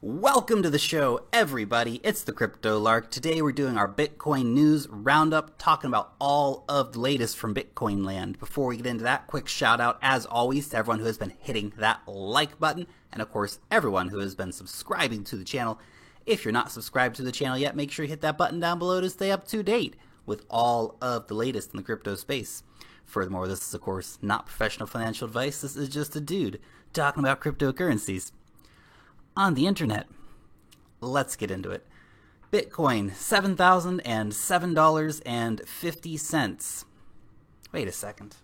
Welcome to the show, everybody. It's the Crypto Lark. Today we're doing our Bitcoin news roundup, talking about all of the latest from Bitcoin land. Before we get into that, quick shout out, as always, to everyone who has been hitting that like button, and of course, everyone who has been subscribing to the channel. If you're not subscribed to the channel yet, make sure you hit that button down below to stay up to date with all of the latest in the crypto space. Furthermore, this is, of course, not professional financial advice. This is just a dude talking about cryptocurrencies on the internet. Let's get into it. Bitcoin, $7,007.50. Wait a second.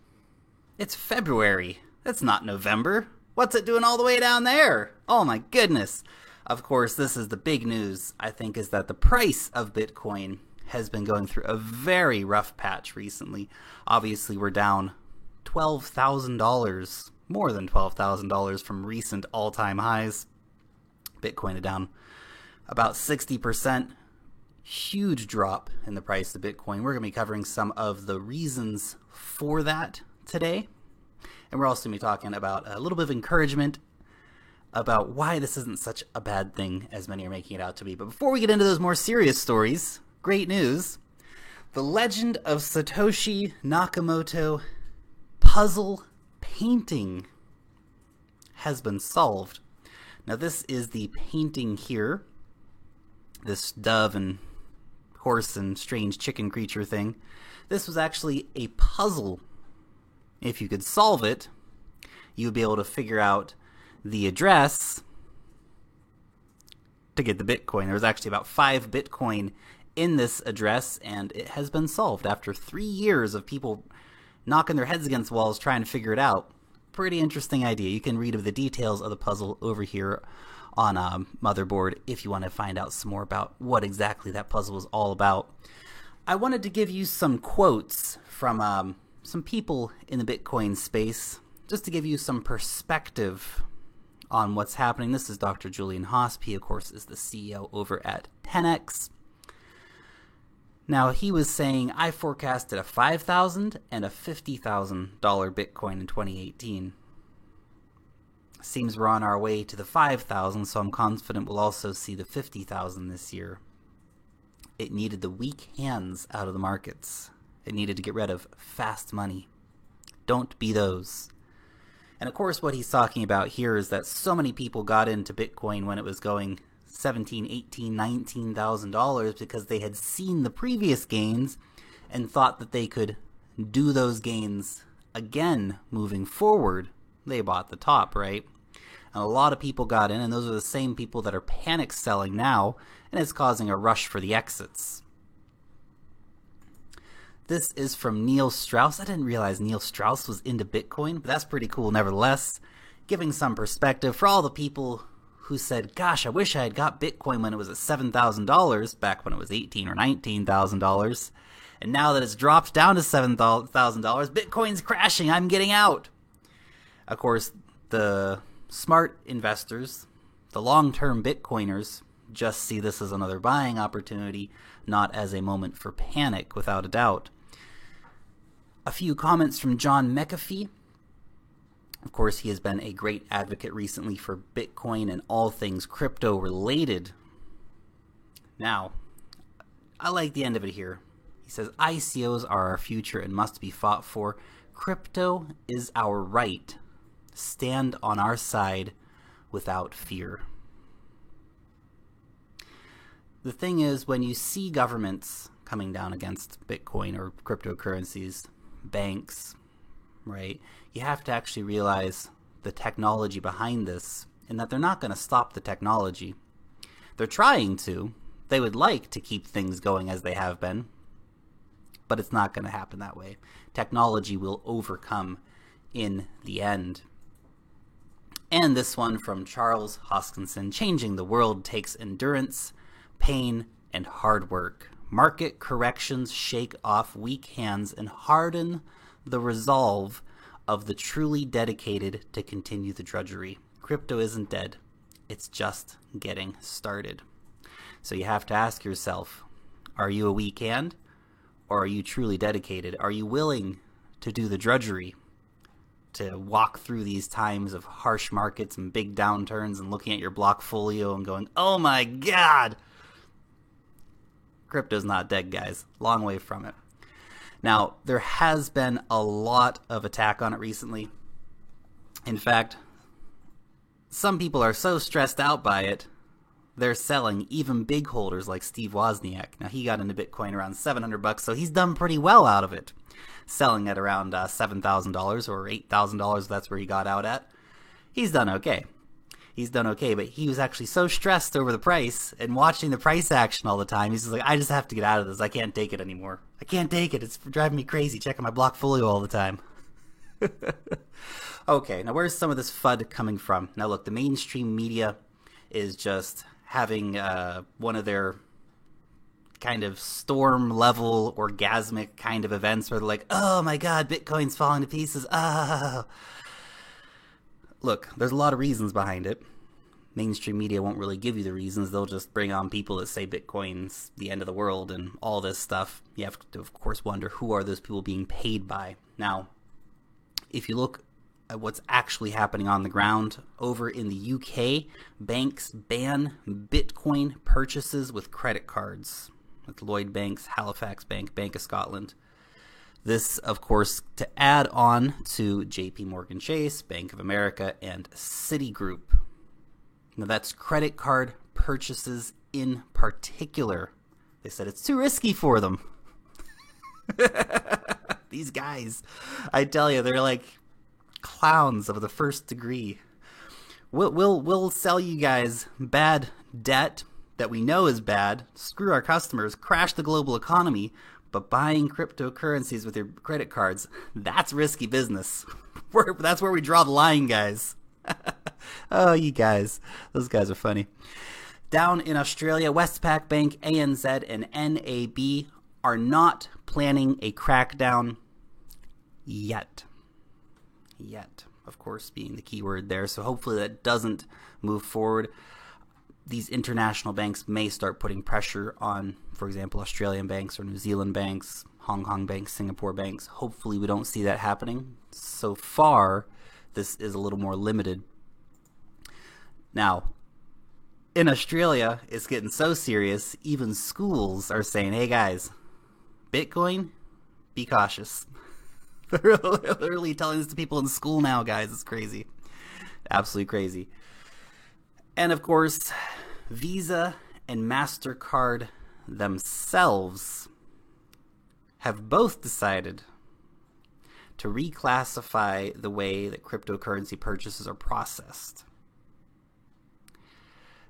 It's February. That's not November. What's it doing all the way down there? Oh my goodness. Of course, this is the big news, I think, is that the price of Bitcoin has been going through a very rough patch recently. Obviously, we're down $12,000, more than $12,000 from recent all-time highs. Bitcoin is down about 60%. Huge drop in the price of Bitcoin. We're going to be covering some of the reasons for that today. And we're also going to be talking about a little bit of encouragement about why this isn't such a bad thing as many are making it out to be. But before we get into those more serious stories, great news. The Legend of Satoshi Nakamoto puzzle painting has been solved. Now this is the painting here, this dove and horse and strange chicken creature thing. This was actually a puzzle. If you could solve it, you would be able to figure out the address to get the Bitcoin. There was actually about 5 Bitcoin in this address, and it has been solved after 3 years of people knocking their heads against walls trying to figure it out. Pretty interesting idea. You can read of the details of the puzzle over here on Motherboard if you want to find out some more about what exactly that puzzle is all about. I wanted to give you some quotes from some people in the Bitcoin space just to give you some perspective on what's happening. This is Dr. Julian Hosp. He, of course, is the CEO over at 10x. Now, he was saying, I forecasted a $5,000 and a $50,000 Bitcoin in 2018. Seems we're on our way to the 5,000, so I'm confident we'll also see the 50,000 this year. It needed the weak hands out of the markets. It needed to get rid of fast money. Don't be those. And of course, what he's talking about here is that so many people got into Bitcoin when it was going $17,000, $18,000, $19,000 because they had seen the previous gains and thought that they could do those gains again moving forward. They bought the top, right? And a lot of people got in, and those are the same people that are panic selling now, and it's causing a rush for the exits. This is from Neil Strauss. I didn't realize Neil Strauss was into Bitcoin, but that's pretty cool nevertheless. Giving some perspective for all the people who said, gosh, I wish I had got Bitcoin when it was at $7,000, back when it was $18,000 or $19,000. And now that it's dropped down to $7,000, Bitcoin's crashing, I'm getting out. Of course, the smart investors, the long-term Bitcoiners, just see this as another buying opportunity, not as a moment for panic, without a doubt. A few comments from John McAfee. Of course, he has been a great advocate recently for Bitcoin and all things crypto related. Now, I like the end of it here. He says, ICOs are our future and must be fought for. Crypto is our right. Stand on our side without fear. The thing is, when you see governments coming down against Bitcoin or cryptocurrencies, banks, right, you have to actually realize the technology behind this and that they're not going to stop the technology. They're trying to. They would like to keep things going as they have been, but it's not going to happen that way. Technology will overcome in the end. And this one from Charles Hoskinson, changing the world takes endurance, pain, and hard work. Market corrections shake off weak hands and harden the resolve of the truly dedicated to continue the drudgery. Crypto isn't dead. It's just getting started. So you have to ask yourself, are you a weak hand or are you truly dedicated? Are you willing to do the drudgery to walk through these times of harsh markets and big downturns and looking at your Blockfolio and going, oh my god! Crypto's not dead, guys. Long way from it. Now, there has been a lot of attack on it recently. In fact, some people are so stressed out by it, they're selling, even big holders like Steve Wozniak. Now, he got into Bitcoin around $700, so he's done pretty well out of it. Selling at around $7,000 or $8,000, that's where he got out at. He's done okay. He's done okay, but he was actually so stressed over the price and watching the price action all the time. He's just like, I just have to get out of this. I can't take it anymore. I can't take it. It's driving me crazy checking my Blockfolio all the time. Okay, now where's some of this FUD coming from? Now look, the mainstream media is just having one of their kind of storm level orgasmic kind of events where they're like, oh my god, Bitcoin's falling to pieces. Oh. Look, there's a lot of reasons behind it. Mainstream media won't really give you the reasons. They'll just bring on people that say Bitcoin's the end of the world and all this stuff. You have to, of course, wonder who are those people being paid by. Now, if you look at what's actually happening on the ground, over in the UK, banks ban Bitcoin purchases with credit cards. With Lloyd Banks, Halifax Bank, Bank of Scotland. This, of course, to add on to JP Morgan Chase, Bank of America, and Citigroup. Now that's credit card purchases in particular. They said it's too risky for them. These guys, I tell you, they're like clowns of the first degree. We'll sell you guys bad debt that we know is bad, screw our customers, crash the global economy, but buying cryptocurrencies with your credit cards, that's risky business. That's where we draw the line, guys. Oh, you guys. Those guys are funny. Down in Australia, Westpac Bank, ANZ, and NAB are not planning a crackdown yet. Yet, of course, being the key word there. So hopefully that doesn't move forward. These international banks may start putting pressure on, for example, Australian banks or New Zealand banks, Hong Kong banks, Singapore banks. Hopefully we don't see that happening. So far, this is a little more limited. Now, in Australia, it's getting so serious, even schools are saying, hey guys, Bitcoin, be cautious. They're literally telling this to people in school now, guys. It's crazy. Absolutely crazy. And of course, Visa and MasterCard themselves have both decided to reclassify the way that cryptocurrency purchases are processed.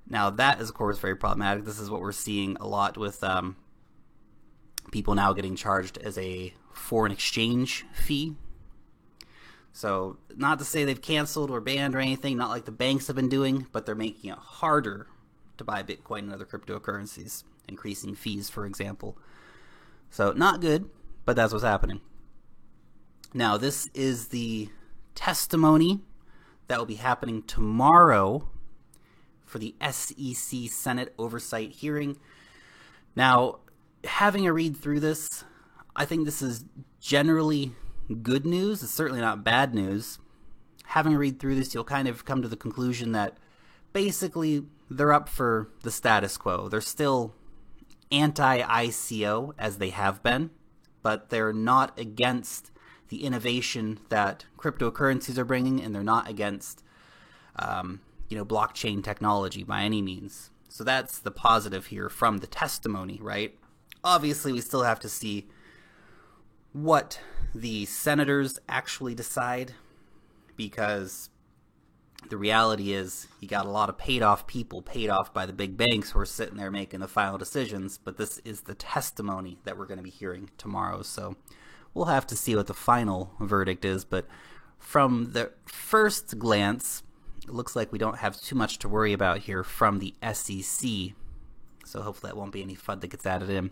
Now that is, of course, very problematic. This is what we're seeing a lot with people now getting charged as a foreign exchange fee. So, not to say they've canceled or banned or anything, not like the banks have been doing, but they're making it harder to buy Bitcoin and other cryptocurrencies, increasing fees, for example. So, not good, but that's what's happening. Now, this is the testimony that will be happening tomorrow for the SEC Senate Oversight hearing. Now, having a read through this, I think this is generally good news. It's certainly not bad news. Having a read through this, you'll kind of come to the conclusion that basically they're up for the status quo. They're still anti-ICO as they have been, but they're not against the innovation that cryptocurrencies are bringing, and they're not against blockchain technology by any means. So that's the positive here from the testimony, right? Obviously, we still have to see what the senators actually decide, because the reality is you got a lot of paid off people, paid off by the big banks, who are sitting there making the final decisions. But this is the testimony that we're going to be hearing tomorrow, so we'll have to see what the final verdict is. But from the first glance, it looks like we don't have too much to worry about here from the SEC, so hopefully that won't be any FUD that gets added in.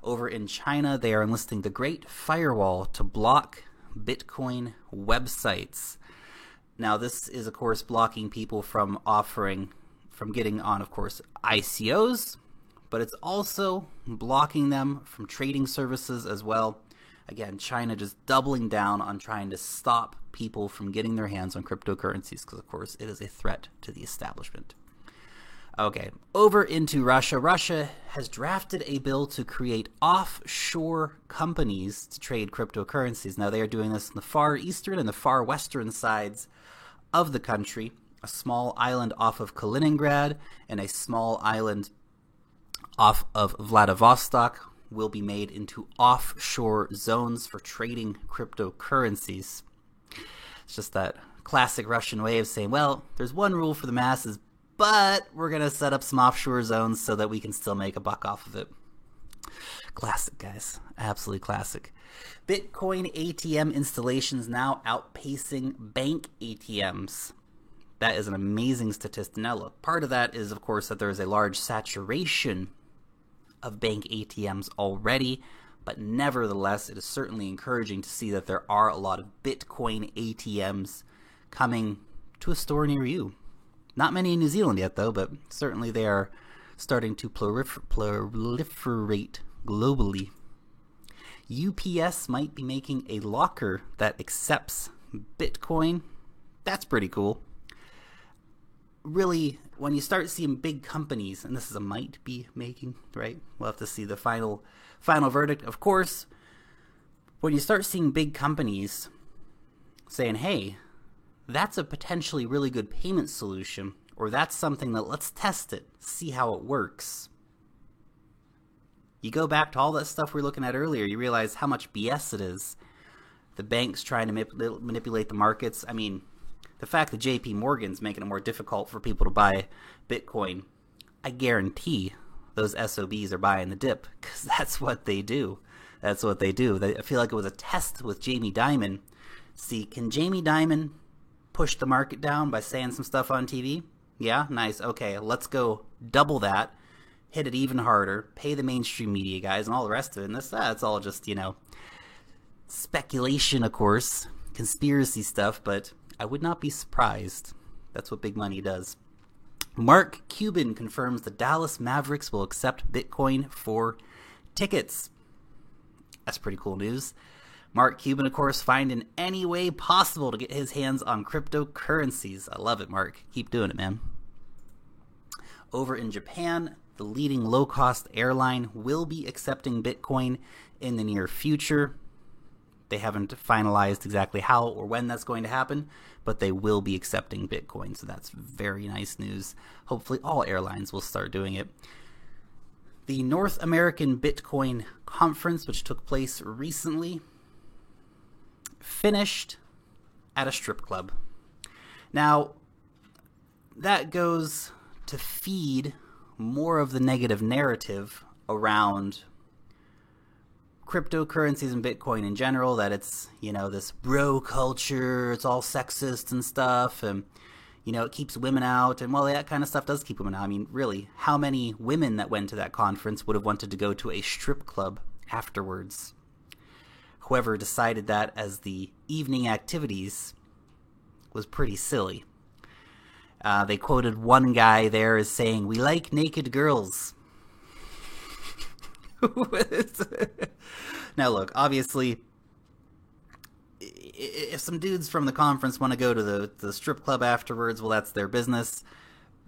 Over in China, they are enlisting the Great Firewall to block Bitcoin websites. Now, this is, of course, blocking people from getting on, of course, ICOs, but it's also blocking them from trading services as well. Again, China just doubling down on trying to stop people from getting their hands on cryptocurrencies because, of course, it is a threat to the establishment. Okay, over into Russia. Russia has drafted a bill to create offshore companies to trade cryptocurrencies. Now, they are doing this in the far eastern and the far western sides of the country. A small island off of Kaliningrad and a small island off of Vladivostok will be made into offshore zones for trading cryptocurrencies. It's just that classic Russian way of saying, well, there's one rule for the masses, but we're going to set up some offshore zones so that we can still make a buck off of it. Classic, guys. Absolutely classic. Bitcoin ATM installations now outpacing bank ATMs. That is an amazing statistic. Now, look, part of that is, of course, that there is a large saturation of bank ATMs already, but nevertheless, it is certainly encouraging to see that there are a lot of Bitcoin ATMs coming to a store near you. Not many in New Zealand yet, though, but certainly they are starting to proliferate globally. UPS might be making a locker that accepts Bitcoin. That's pretty cool. Really, when you start seeing big companies, and this is a might be making, right? We'll have to see the final verdict. Of course, when you start seeing big companies saying, hey, that's a potentially really good payment solution, or that's something that let's test it, see how it works. You go back to all that stuff we were looking at earlier, you realize how much BS it is. The banks trying to manipulate the markets. I mean, the fact that JP Morgan's making it more difficult for people to buy Bitcoin, I guarantee those SOBs are buying the dip, because that's what they do. That's what they do. I feel like it was a test with Jamie Dimon. See, can Jamie Dimon push the market down by saying some stuff on TV? Yeah, nice. Okay, let's go double that, hit it even harder, pay the mainstream media guys and all the rest of it. And that's all just, speculation, of course, conspiracy stuff, but I would not be surprised. That's what big money does. Mark Cuban confirms the Dallas Mavericks will accept Bitcoin for tickets. That's pretty cool news. Mark Cuban, of course, finding any way possible to get his hands on cryptocurrencies. I love it, Mark. Keep doing it, man. Over in Japan, the leading low-cost airline will be accepting Bitcoin in the near future. They haven't finalized exactly how or when that's going to happen, but they will be accepting Bitcoin, so that's very nice news. Hopefully all airlines will start doing it. The North American Bitcoin Conference, which took place recently, finished at a strip club. Now, that goes to feed more of the negative narrative around cryptocurrencies and Bitcoin in general, that it's, this bro culture, it's all sexist and stuff, and, it keeps women out, and, well, that kind of stuff does keep women out. I mean, really, how many women that went to that conference would have wanted to go to a strip club afterwards? Whoever decided that as the evening activities was pretty silly. They quoted one guy there as saying, "We like naked girls." Now look, obviously, if some dudes from the conference want to go to the strip club afterwards, well, that's their business.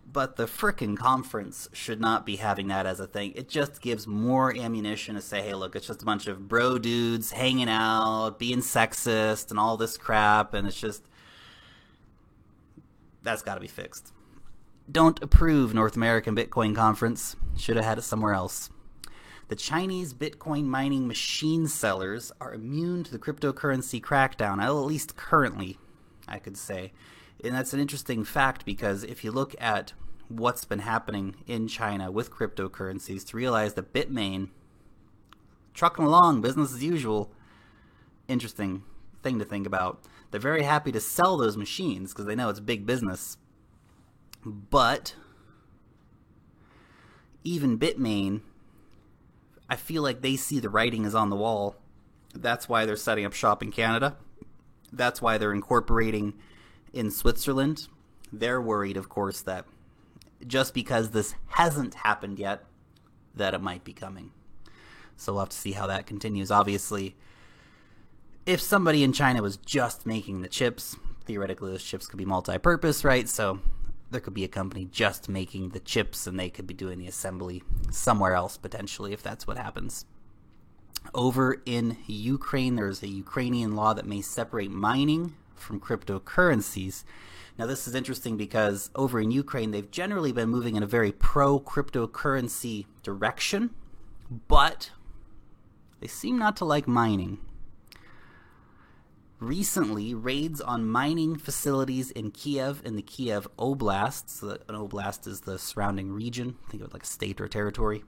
But the frickin' conference should not be having that as a thing. It just gives more ammunition to say, hey, look, it's just a bunch of bro dudes hanging out, being sexist, and all this crap, and it's just... That's got to be fixed. Don't approve North American Bitcoin Conference. Should have had it somewhere else. The Chinese Bitcoin mining machine sellers are immune to the cryptocurrency crackdown, at least currently, I could say. And that's an interesting fact, because if you look at what's been happening in China with cryptocurrencies, to realize that Bitmain, trucking along, business as usual, interesting thing to think about. They're very happy to sell those machines because they know it's big business. But even Bitmain, I feel like they see the writing is on the wall. That's why they're setting up shop in Canada. That's why they're incorporating in Switzerland. They're worried, of course, that just because this hasn't happened yet, that it might be coming. So we'll have to see how that continues. Obviously, if somebody in China was just making the chips, theoretically those chips could be multi-purpose, right? So there could be a company just making the chips and they could be doing the assembly somewhere else potentially if that's what happens. Over in Ukraine, there's a Ukrainian law that may separate mining from cryptocurrencies. Now this is interesting because over in Ukraine they've generally been moving in a very pro-cryptocurrency direction, but they seem not to like mining. Recently, raids on mining facilities in Kiev and the Kiev Oblast, so that an oblast is the surrounding region, think of it like a state or territory,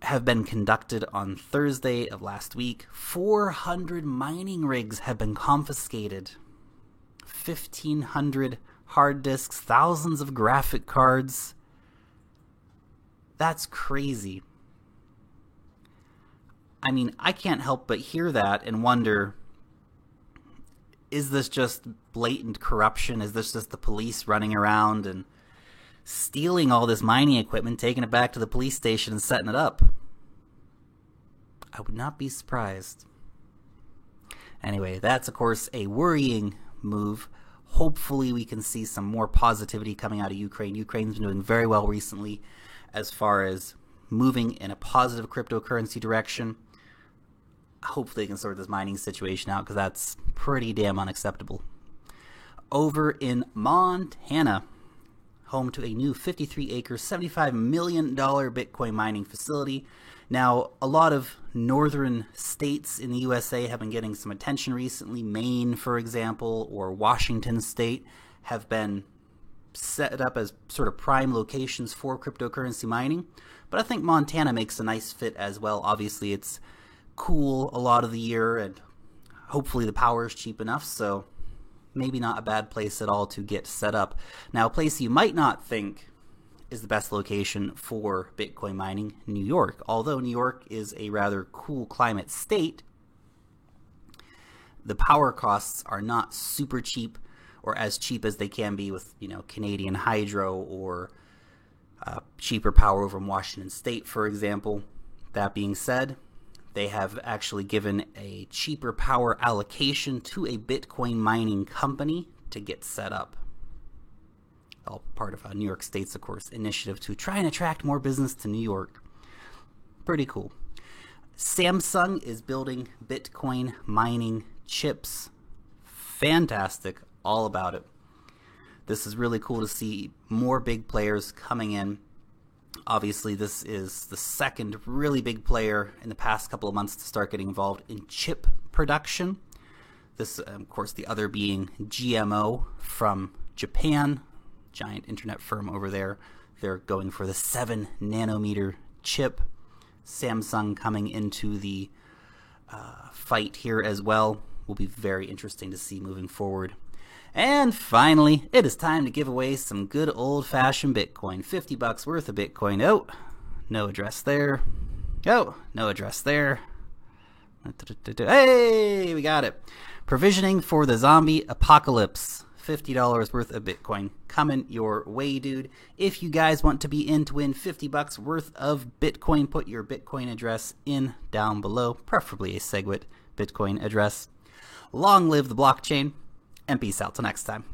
have been conducted on Thursday of last week. 400 mining rigs have been confiscated. 1,500 hard disks, thousands of graphic cards. That's crazy. I mean, I can't help but hear that and wonder, is this just blatant corruption? Is this just the police running around and stealing all this mining equipment, taking it back to the police station and setting it up? I would not be surprised. Anyway, that's of course a worrying move. Hopefully we can see some more positivity coming out of Ukraine. Ukraine's been doing very well recently as far as moving in a positive cryptocurrency direction. Hopefully they can sort this mining situation out because that's pretty damn unacceptable. Over in Montana, home to a new 53-acre, $75 million Bitcoin mining facility. Now, a lot of northern states in the USA have been getting some attention recently. Maine, for example, or Washington State have been set up as sort of prime locations for cryptocurrency mining. But I think Montana makes a nice fit as well. Obviously, it's cool a lot of the year, and hopefully the power is cheap enough, so maybe not a bad place at all to get set up. Now, a place you might not think is the best location for Bitcoin mining, New York. Although New York is a rather cool climate state, the power costs are not super cheap, or as cheap as they can be with, Canadian Hydro or cheaper power over in Washington State, for example. That being said, they have actually given a cheaper power allocation to a Bitcoin mining company to get set up. All part of New York State's, of course, initiative to try and attract more business to New York. Pretty cool. Samsung is building Bitcoin mining chips. Fantastic. All about it. This is really cool to see more big players coming in. Obviously, this is the second really big player in the past couple of months to start getting involved in chip production. This, of course, the other being GMO from Japan, giant internet firm over there. They're going for the 7 nanometer chip. Samsung coming into the fight here as well. Will be very interesting to see moving forward. And finally, it is time to give away some good old-fashioned Bitcoin. $50 worth of Bitcoin. Oh, no address there. Oh, no address there. Hey, we got it. Provisioning for the zombie apocalypse. $50 worth of Bitcoin coming your way, dude. If you guys want to be in to win $50 worth of Bitcoin, put your Bitcoin address in down below, preferably a SegWit Bitcoin address. Long live the blockchain, and peace out till next time.